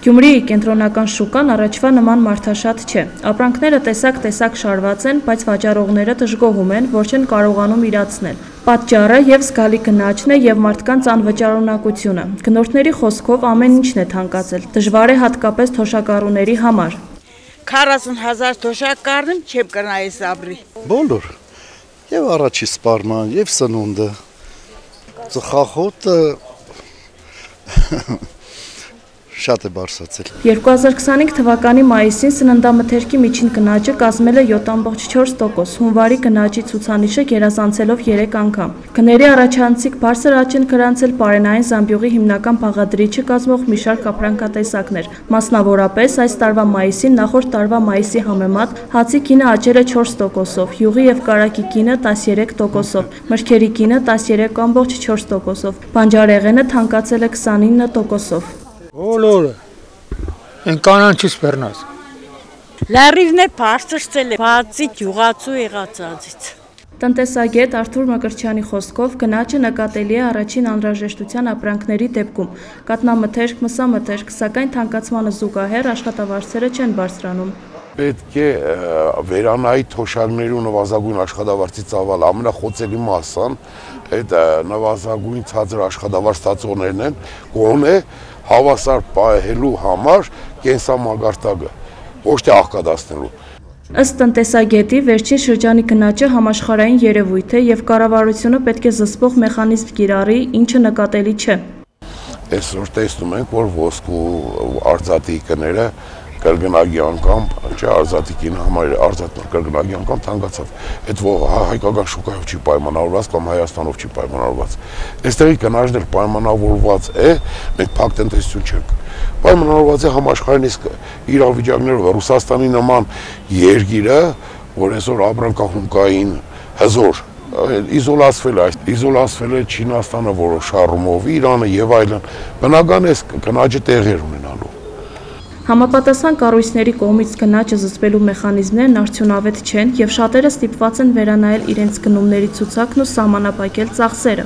Գյումրիի կենտրոնական շուկան առաջվա նման մարդաշատ չէ։ Ապրանքները տեսակ շարված են, բայց վաճառողները դժգոհում են, որ չեն կարողանում իրացնել։ Պատճառը եւ զգալի գնաճն է եւ մարդկանց անվճարունակությունը։ Գնորդների խոսքով ամեն ինչն է թանկացել։ Դժվար է հատկապես թոշակառուների համար։ 40,000 թոշակ կառնեմ, չեմ կնայես ապրի։ Բոլոր։ Եվ առաջի սպառման, եւ սնունդը։ Ծխախոտը շատ է բարձրացել։ 2025 թվականի մայիսին սննդամթերքի միջին գնաճը կազմել է 7,4%, հունվարի գնաճի ցուցանիշը գերազանցելով 3 անգամ։ Գների առաջանցիկ բարձր աճ են գրանցել պարենային զամբյուղի հիմնական բաղադրիչը կազմող մի շարք ապրանքատեսակներ։ Մասնավորապես այս տարվա մայիսին նախորդ տարվա մայիսի համեմատ հացի գինը աճել է 4%, յուղի եւ կարագի գինը 13%, մրգերի գինը 13,4%, բանջարեղենը թանկացել է 29%։ Բոլորը, են կանանչից բեռնած։ Լարիվն է պարսրցել է, բացի գյուղացու եղածածից։ Տնտեսագետ Արթուր Մկրտչյանի խոսքով գնաճը նկատելի է առաջին անհրաժեշտության ապրանքների դեպքում, կաթնամթերք, մսամթերք, սակայն թանկացմանը զուգահեռ աշխատավարձերը չեն բարձրանում։ Պետք է վերանայի թոշակների ու նվազագույն աշխատավարձի ծավալ ամենախոցելի մասն այդ նվազագույն ցածր աշխատավարձ ստացողներն են, գոնե հավասար պահելու համար կենսամագարտակը, ոչ թե աղքատացնելու։ Ըստ տնտեսագետի, վերջին շրջանի գնաճը համաշխարհային երևույթ է եւ կառավարությունը պետք է զսպող մեխանիզմ կիրառի, ինչը նկատելի չէ։ Այսօր տեսնում ենք, որ ոսկու արձատիկները կրկնակի անգամ, չէ, արձատիկին համար կրկնակի անգամ թանկացավ։ Այդ հայկական շուկայով չի պայմանավորված կամ Հայաստանով չի պայմանավորված։ Այստեղի գնաճն էլ պայմանավորված է, մենք փակ տնտեսություն չենք։ Պայմանավորված է համաշխարհային իսկ իրավիճակներով Ռուսաստանի նման երկիրը, որ այսօր ապրանքահումքային հզոր իզոլացվել է Չինաստանը որոշ առումով, Իրանը եւ այլն։ Բնական է գնաճը տեղեր ունենալու։ Համապատասխան կառույցների կողմից գնաճը զսպելու մեխանիզմներն արդյունավետ չեն եւ շատերը ստիպված են վերանայել իրենց գնումների ցուցակն ու սահմանափակել ծախսերը։